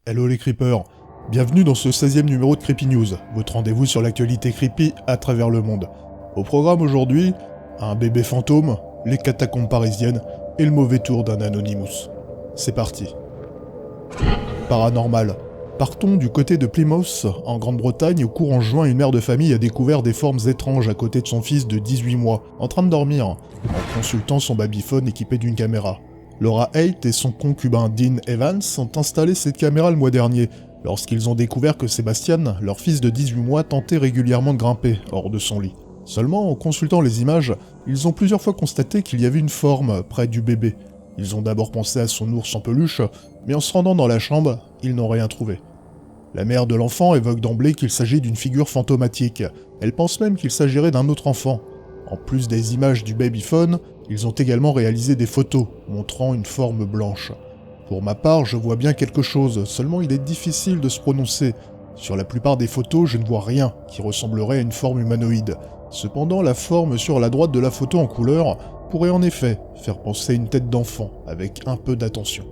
Hello les creepers, bienvenue dans ce 16e numéro de Creepy News, votre rendez-vous sur l'actualité creepy à travers le monde. Au programme aujourd'hui, un bébé fantôme, les catacombes parisiennes et le mauvais tour d'un Anonymous. C'est parti. Paranormal. Partons du côté de Plymouth, en Grande-Bretagne, où courant juin, une mère de famille a découvert des formes étranges à côté de son fils de 18 mois, en train de dormir, en consultant son babyphone équipé d'une caméra. Laura Haight et son concubin Dean Evans ont installé cette caméra le mois dernier, lorsqu'ils ont découvert que Sébastien, leur fils de 18 mois, tentait régulièrement de grimper hors de son lit. Seulement, en consultant les images, ils ont plusieurs fois constaté qu'il y avait une forme près du bébé. Ils ont d'abord pensé à son ours en peluche, mais en se rendant dans la chambre, ils n'ont rien trouvé. La mère de l'enfant évoque d'emblée qu'il s'agit d'une figure fantomatique. Elle pense même qu'il s'agirait d'un autre enfant. En plus des images du babyphone, ils ont également réalisé des photos montrant une forme blanche. Pour ma part, je vois bien quelque chose, seulement il est difficile de se prononcer. Sur la plupart des photos, je ne vois rien qui ressemblerait à une forme humanoïde. Cependant, la forme sur la droite de la photo en couleur pourrait en effet faire penser à une tête d'enfant, avec un peu d'attention.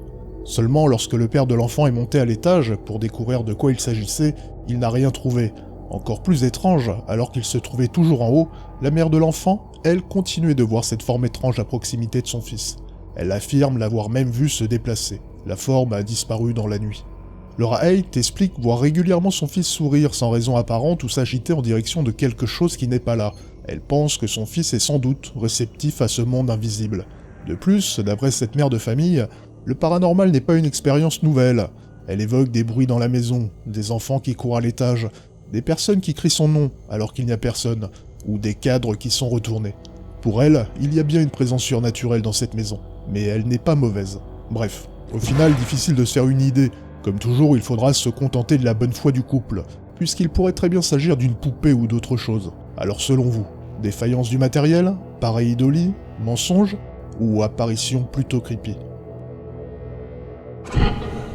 Seulement, lorsque le père de l'enfant est monté à l'étage pour découvrir de quoi il s'agissait, il n'a rien trouvé. Encore plus étrange, alors qu'il se trouvait toujours en haut, la mère de l'enfant, elle, continuait de voir cette forme étrange à proximité de son fils. Elle affirme l'avoir même vu se déplacer. La forme a disparu dans la nuit. Laura Haight explique voir régulièrement son fils sourire sans raison apparente ou s'agiter en direction de quelque chose qui n'est pas là. Elle pense que son fils est sans doute réceptif à ce monde invisible. De plus, d'après cette mère de famille, le paranormal n'est pas une expérience nouvelle. Elle évoque des bruits dans la maison, des enfants qui courent à l'étage, des personnes qui crient son nom alors qu'il n'y a personne, ou des cadres qui sont retournés. Pour elle, il y a bien une présence surnaturelle dans cette maison, mais elle n'est pas mauvaise. Bref, au final, difficile de se faire une idée. Comme toujours, il faudra se contenter de la bonne foi du couple, puisqu'il pourrait très bien s'agir d'une poupée ou d'autre chose. Alors selon vous, défaillance du matériel, pareidolie, mensonge, ou apparition plutôt creepy?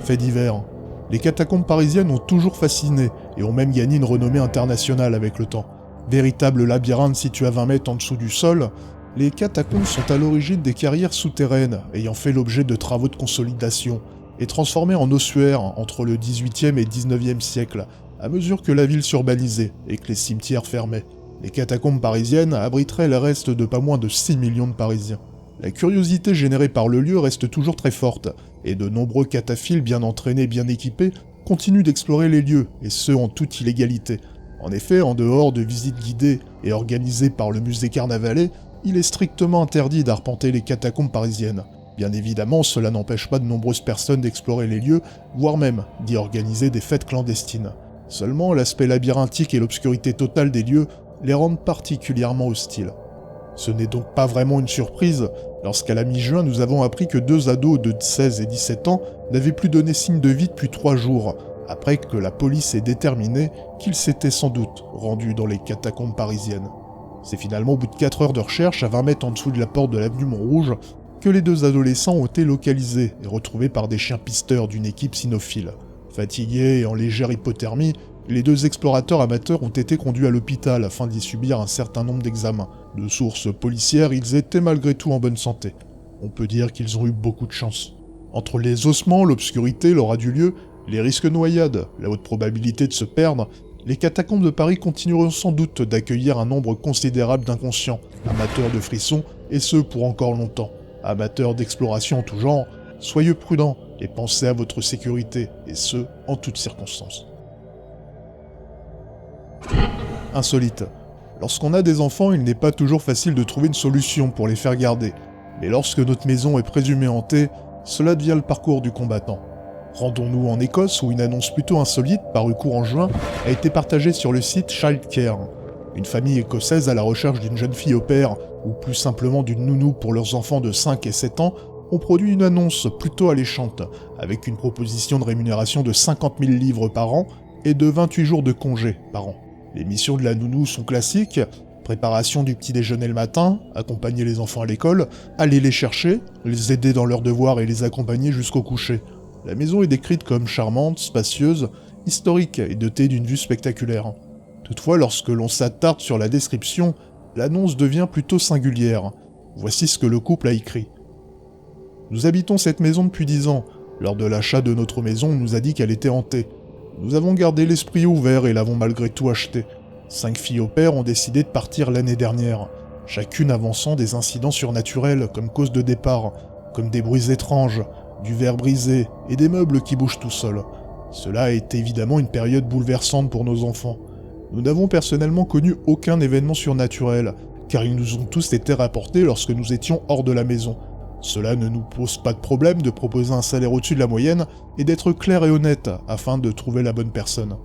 Fait divers. Les catacombes parisiennes ont toujours fasciné et ont même gagné une renommée internationale avec le temps. Véritable labyrinthe situé à 20 mètres en dessous du sol, les catacombes sont à l'origine des carrières souterraines ayant fait l'objet de travaux de consolidation et transformées en ossuaires entre le 18e et 19e siècle, à mesure que la ville s'urbanisait et que les cimetières fermaient. Les catacombes parisiennes abriteraient les restes de pas moins de 6 millions de Parisiens. La curiosité générée par le lieu reste toujours très forte, et de nombreux cataphiles bien entraînés, bien équipés, continuent d'explorer les lieux, et ce en toute illégalité. En effet, en dehors de visites guidées et organisées par le musée Carnavalet, il est strictement interdit d'arpenter les catacombes parisiennes. Bien évidemment, cela n'empêche pas de nombreuses personnes d'explorer les lieux, voire même d'y organiser des fêtes clandestines. Seulement, l'aspect labyrinthique et l'obscurité totale des lieux les rendent particulièrement hostiles. Ce n'est donc pas vraiment une surprise lorsqu'à la mi-juin nous avons appris que 2 ados de 16 et 17 ans n'avaient plus donné signe de vie depuis 3 jours, après que la police ait déterminé qu'ils s'étaient sans doute rendus dans les catacombes parisiennes. C'est finalement au bout de 4 heures de recherche à 20 mètres en dessous de la porte de l'avenue Montrouge que les 2 adolescents ont été localisés et retrouvés par des chiens pisteurs d'une équipe cynophile. Fatigués et en légère hypothermie, les 2 explorateurs amateurs ont été conduits à l'hôpital afin d'y subir un certain nombre d'examens. De sources policières, ils étaient malgré tout en bonne santé. On peut dire qu'ils ont eu beaucoup de chance. Entre les ossements, l'obscurité, l'aura du lieu, les risques de noyade, la haute probabilité de se perdre, les catacombes de Paris continueront sans doute d'accueillir un nombre considérable d'inconscients, amateurs de frissons, et ce pour encore longtemps. Amateurs d'exploration en tout genre, soyez prudents et pensez à votre sécurité, et ce, en toutes circonstances. Insolite. Lorsqu'on a des enfants, il n'est pas toujours facile de trouver une solution pour les faire garder. Mais lorsque notre maison est présumée hantée, cela devient le parcours du combattant. Rendons-nous en Écosse où une annonce plutôt insolite, parue courant juin, a été partagée sur le site Childcare. Une famille écossaise à la recherche d'une jeune fille au père, ou plus simplement d'une nounou pour leurs enfants de 5 et 7 ans, ont produit une annonce plutôt alléchante, avec une proposition de rémunération de 50 000 livres par an et de 28 jours de congé par an. Les missions de la nounou sont classiques, préparation du petit déjeuner le matin, accompagner les enfants à l'école, aller les chercher, les aider dans leurs devoirs et les accompagner jusqu'au coucher. La maison est décrite comme charmante, spacieuse, historique et dotée d'une vue spectaculaire. Toutefois, lorsque l'on s'attarde sur la description, l'annonce devient plutôt singulière. Voici ce que le couple a écrit. « Nous habitons cette maison depuis 10 ans. Lors de l'achat de notre maison, on nous a dit qu'elle était hantée. Nous avons gardé l'esprit ouvert et l'avons malgré tout achetée. 5 filles au père ont décidé de partir l'année dernière, chacune avançant des incidents surnaturels comme cause de départ, comme des bruits étranges, du verre brisé et des meubles qui bougent tout seuls. Cela a été évidemment une période bouleversante pour nos enfants. Nous n'avons personnellement connu aucun événement surnaturel, car ils nous ont tous été rapportés lorsque nous étions hors de la maison. Cela ne nous pose pas de problème de proposer un salaire au-dessus de la moyenne et d'être clair et honnête afin de trouver la bonne personne.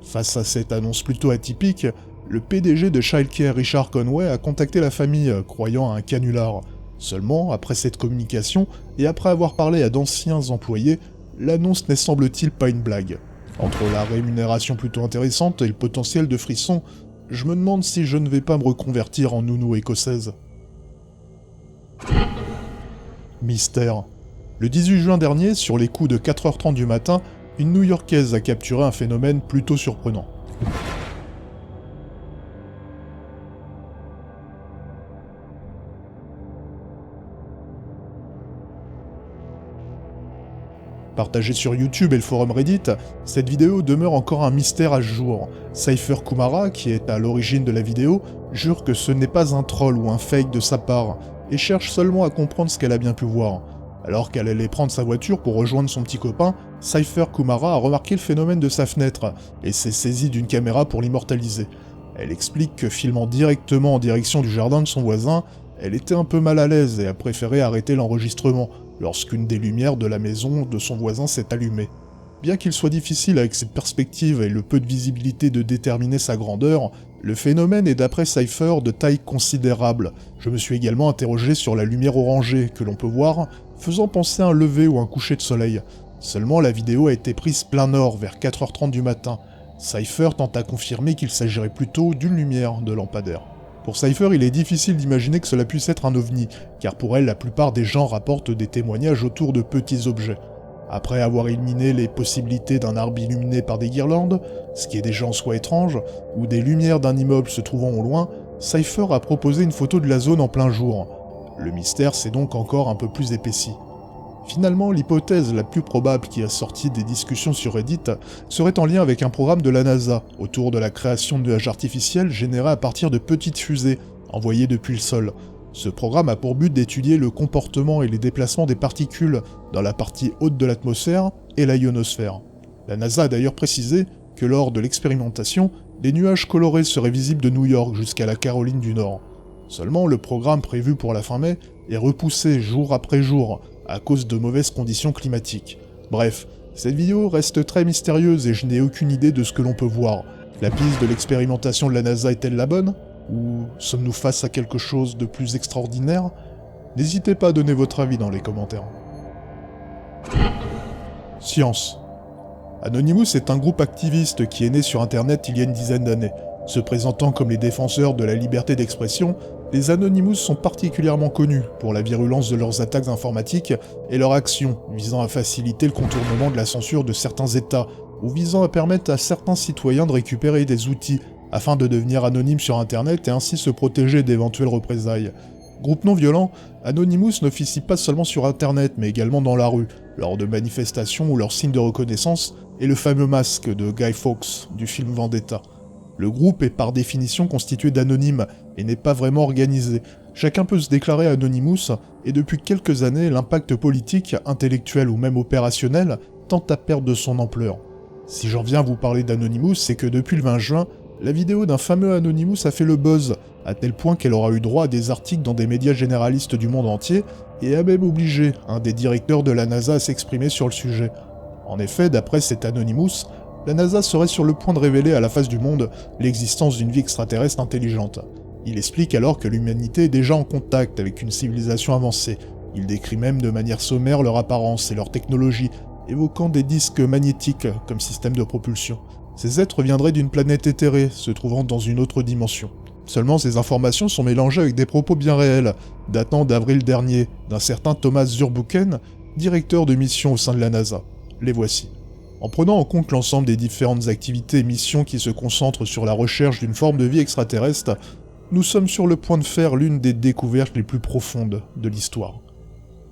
Face à cette annonce plutôt atypique, le PDG de Childcare Richard Conway a contacté la famille croyant à un canular. Seulement, après cette communication et après avoir parlé à d'anciens employés, l'annonce n'est semble-t-il pas une blague. Entre la rémunération plutôt intéressante et le potentiel de frisson, je me demande si je ne vais pas me reconvertir en nounou écossaise. Mystère. Le 18 juin dernier, sur les coups de 4h30 du matin, une New-Yorkaise a capturé un phénomène plutôt surprenant. Partagée sur YouTube et le forum Reddit, cette vidéo demeure encore un mystère à ce jour. Cypher Kumara, qui est à l'origine de la vidéo, jure que ce n'est pas un troll ou un fake de sa part, et cherche seulement à comprendre ce qu'elle a bien pu voir. Alors qu'elle allait prendre sa voiture pour rejoindre son petit copain, Cypher Kumara a remarqué le phénomène de sa fenêtre, et s'est saisie d'une caméra pour l'immortaliser. Elle explique que filmant directement en direction du jardin de son voisin, elle était un peu mal à l'aise et a préféré arrêter l'enregistrement, lorsqu'une des lumières de la maison de son voisin s'est allumée. Bien qu'il soit difficile avec cette perspective et le peu de visibilité de déterminer sa grandeur, le phénomène est d'après Cypher de taille considérable. Je me suis également interrogé sur la lumière orangée que l'on peut voir, faisant penser à un lever ou un coucher de soleil. Seulement la vidéo a été prise plein nord vers 4h30 du matin. Cypher tente à confirmer qu'il s'agirait plutôt d'une lumière de lampadaire. Pour Cypher, il est difficile d'imaginer que cela puisse être un ovni, car pour elle, la plupart des gens rapportent des témoignages autour de petits objets. Après avoir éliminé les possibilités d'un arbre illuminé par des guirlandes, ce qui est déjà en soi étrange, ou des lumières d'un immeuble se trouvant au loin, Cypher a proposé une photo de la zone en plein jour. Le mystère s'est donc encore un peu plus épaissi. Finalement, l'hypothèse la plus probable qui a sorti des discussions sur Reddit serait en lien avec un programme de la NASA, autour de la création de nuages artificiels générés à partir de petites fusées, envoyées depuis le sol. Ce programme a pour but d'étudier le comportement et les déplacements des particules dans la partie haute de l'atmosphère et la ionosphère. La NASA a d'ailleurs précisé que lors de l'expérimentation, des nuages colorés seraient visibles de New York jusqu'à la Caroline du Nord. Seulement, le programme prévu pour la fin mai est repoussé jour après jour à cause de mauvaises conditions climatiques. Bref, cette vidéo reste très mystérieuse et je n'ai aucune idée de ce que l'on peut voir. La piste de l'expérimentation de la NASA est-elle la bonne ? Ou sommes-nous face à quelque chose de plus extraordinaire ? N'hésitez pas à donner votre avis dans les commentaires. Science. Anonymous est un groupe activiste qui est né sur internet il y a une dizaine d'années. Se présentant comme les défenseurs de la liberté d'expression, les Anonymous sont particulièrement connus pour la virulence de leurs attaques informatiques et leurs actions visant à faciliter le contournement de la censure de certains États, ou visant à permettre à certains citoyens de récupérer des outils afin de devenir anonymes sur internet et ainsi se protéger d'éventuelles représailles. Groupe non violent, Anonymous n'officie pas seulement sur internet mais également dans la rue, lors de manifestations où leur signe de reconnaissance est le fameux masque de Guy Fawkes du film Vendetta. Le groupe est par définition constitué d'anonymes et n'est pas vraiment organisé. Chacun peut se déclarer Anonymous, et depuis quelques années, l'impact politique, intellectuel ou même opérationnel tend à perdre de son ampleur. Si j'en viens à vous parler d'Anonymous, c'est que depuis le 20 juin, la vidéo d'un fameux Anonymous a fait le buzz, à tel point qu'elle aura eu droit à des articles dans des médias généralistes du monde entier, et a même obligé un des directeurs de la NASA à s'exprimer sur le sujet. En effet, d'après cet Anonymous, la NASA serait sur le point de révéler à la face du monde l'existence d'une vie extraterrestre intelligente. Il explique alors que l'humanité est déjà en contact avec une civilisation avancée. Il décrit même de manière sommaire leur apparence et leur technologie, évoquant des disques magnétiques comme système de propulsion. Ces êtres viendraient d'une planète éthérée, se trouvant dans une autre dimension. Seulement ces informations sont mélangées avec des propos bien réels, datant d'avril dernier, d'un certain Thomas Zurbuchen, directeur de mission au sein de la NASA. Les voici. En prenant en compte l'ensemble des différentes activités et missions qui se concentrent sur la recherche d'une forme de vie extraterrestre, nous sommes sur le point de faire l'une des découvertes les plus profondes de l'histoire.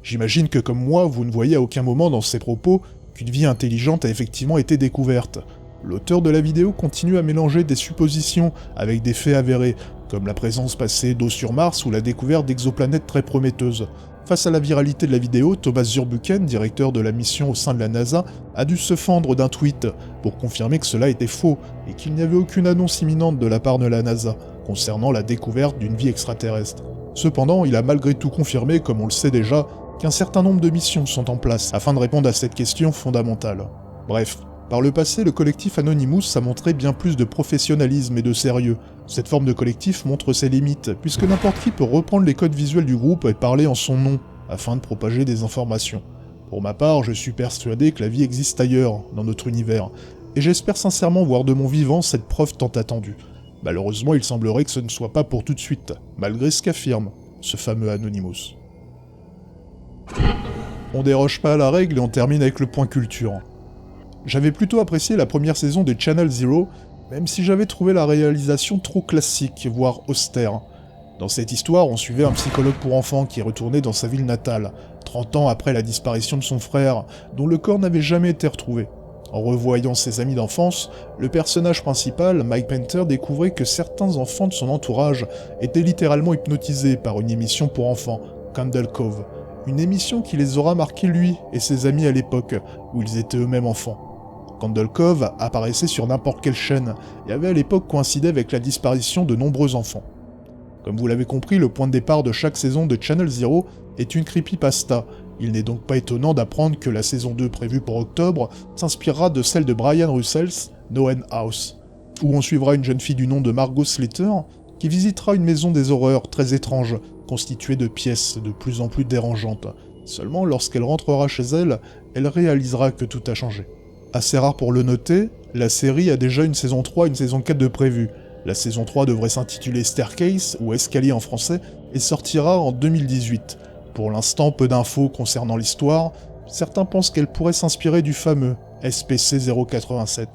J'imagine que comme moi, vous ne voyez à aucun moment dans ces propos qu'une vie intelligente a effectivement été découverte. L'auteur de la vidéo continue à mélanger des suppositions avec des faits avérés, comme la présence passée d'eau sur Mars ou la découverte d'exoplanètes très prometteuses. Face à la viralité de la vidéo, Thomas Zurbuchen, directeur de la mission au sein de la NASA, a dû se fendre d'un tweet pour confirmer que cela était faux et qu'il n'y avait aucune annonce imminente de la part de la NASA concernant la découverte d'une vie extraterrestre. Cependant, il a malgré tout confirmé, comme on le sait déjà, qu'un certain nombre de missions sont en place afin de répondre à cette question fondamentale. Bref, par le passé, le collectif Anonymous a montré bien plus de professionnalisme et de sérieux. Cette forme de collectif montre ses limites, puisque n'importe qui peut reprendre les codes visuels du groupe et parler en son nom, afin de propager des informations. Pour ma part, je suis persuadé que la vie existe ailleurs, dans notre univers, et j'espère sincèrement voir de mon vivant cette preuve tant attendue. Malheureusement, il semblerait que ce ne soit pas pour tout de suite, malgré ce qu'affirme ce fameux Anonymous. On déroge pas à la règle et on termine avec le point culture. J'avais plutôt apprécié la première saison de Channel Zero, même si j'avais trouvé la réalisation trop classique, voire austère. Dans cette histoire, on suivait un psychologue pour enfants qui retournait dans sa ville natale, 30 ans après la disparition de son frère, dont le corps n'avait jamais été retrouvé. En revoyant ses amis d'enfance, le personnage principal, Mike Painter, découvrait que certains enfants de son entourage étaient littéralement hypnotisés par une émission pour enfants, Candle Cove, une émission qui les aura marqués lui et ses amis à l'époque, où ils étaient eux-mêmes enfants. Candle Cove apparaissait sur n'importe quelle chaîne, et avait à l'époque coïncidé avec la disparition de nombreux enfants. Comme vous l'avez compris, le point de départ de chaque saison de Channel Zero est une creepypasta. Il n'est donc pas étonnant d'apprendre que la saison 2 prévue pour octobre s'inspirera de celle de Brian Russell's No End House, où on suivra une jeune fille du nom de Margot Slater qui visitera une maison des horreurs très étrange, constituée de pièces de plus en plus dérangeantes. Seulement lorsqu'elle rentrera chez elle, elle réalisera que tout a changé. Assez rare pour le noter, la série a déjà une saison 3 et une saison 4 de prévue. La saison 3 devrait s'intituler Staircase, ou Escalier en français, et sortira en 2018. Pour l'instant, peu d'infos concernant l'histoire, certains pensent qu'elle pourrait s'inspirer du fameux SPC 087.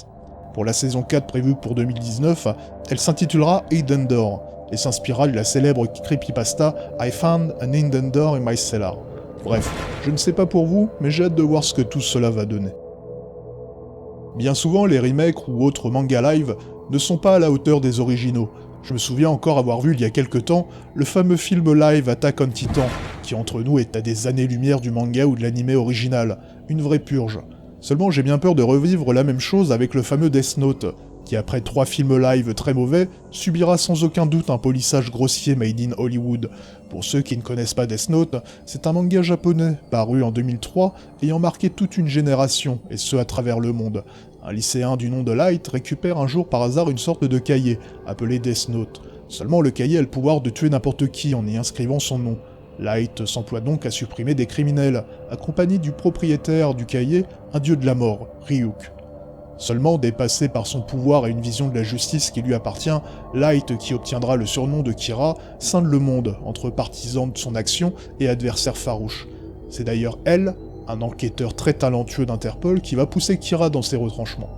Pour la saison 4 prévue pour 2019, elle s'intitulera Hidden Door, et s'inspirera de la célèbre creepypasta I Found an Hidden Door in My Cellar. Bref, je ne sais pas pour vous, mais j'ai hâte de voir ce que tout cela va donner. Bien souvent, les remakes ou autres manga live ne sont pas à la hauteur des originaux. Je me souviens encore avoir vu il y a quelque temps le fameux film live Attack on Titan, qui entre nous est à des années-lumière du manga ou de l'anime original, une vraie purge. Seulement j'ai bien peur de revivre la même chose avec le fameux Death Note, qui après 3 films live très mauvais, subira sans aucun doute un polissage grossier made in Hollywood. Pour ceux qui ne connaissent pas Death Note, c'est un manga japonais, paru en 2003, ayant marqué toute une génération, et ce à travers le monde. Un lycéen du nom de Light récupère un jour par hasard une sorte de cahier, appelé Death Note. Seulement le cahier a le pouvoir de tuer n'importe qui en y inscrivant son nom. Light s'emploie donc à supprimer des criminels, accompagné du propriétaire du cahier, un dieu de la mort, Ryuk. Seulement dépassé par son pouvoir et une vision de la justice qui lui appartient, Light, qui obtiendra le surnom de Kira, scinde le monde entre partisans de son action et adversaires farouches. C'est d'ailleurs elle, un enquêteur très talentueux d'Interpol, qui va pousser Kira dans ses retranchements.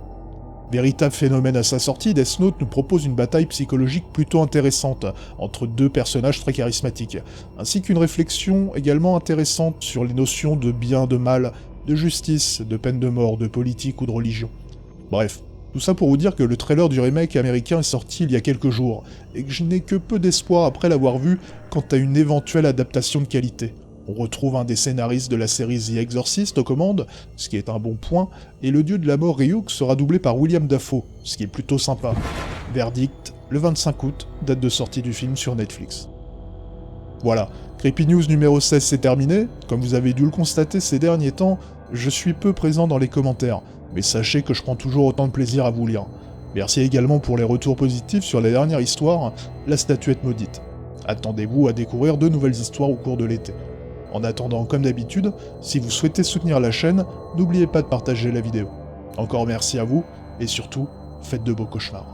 Véritable phénomène à sa sortie, Death Note nous propose une bataille psychologique plutôt intéressante entre deux personnages très charismatiques, ainsi qu'une réflexion également intéressante sur les notions de bien, de mal, de justice, de peine de mort, de politique ou de religion. Bref, tout ça pour vous dire que le trailer du remake américain est sorti il y a quelques jours, et que je n'ai que peu d'espoir après l'avoir vu quant à une éventuelle adaptation de qualité. On retrouve un des scénaristes de la série The Exorcist aux commandes, ce qui est un bon point, et le dieu de la mort Ryuk sera doublé par William Dafoe, ce qui est plutôt sympa. Verdict, le 25 août, date de sortie du film sur Netflix. Voilà, Creepy News numéro 16 c'est terminé. Comme vous avez dû le constater ces derniers temps, je suis peu présent dans les commentaires, mais sachez que je prends toujours autant de plaisir à vous lire. Merci également pour les retours positifs sur la dernière histoire, La Statuette Maudite. Attendez-vous à découvrir de nouvelles histoires au cours de l'été. En attendant, comme d'habitude, si vous souhaitez soutenir la chaîne, n'oubliez pas de partager la vidéo. Encore merci à vous, et surtout, faites de beaux cauchemars.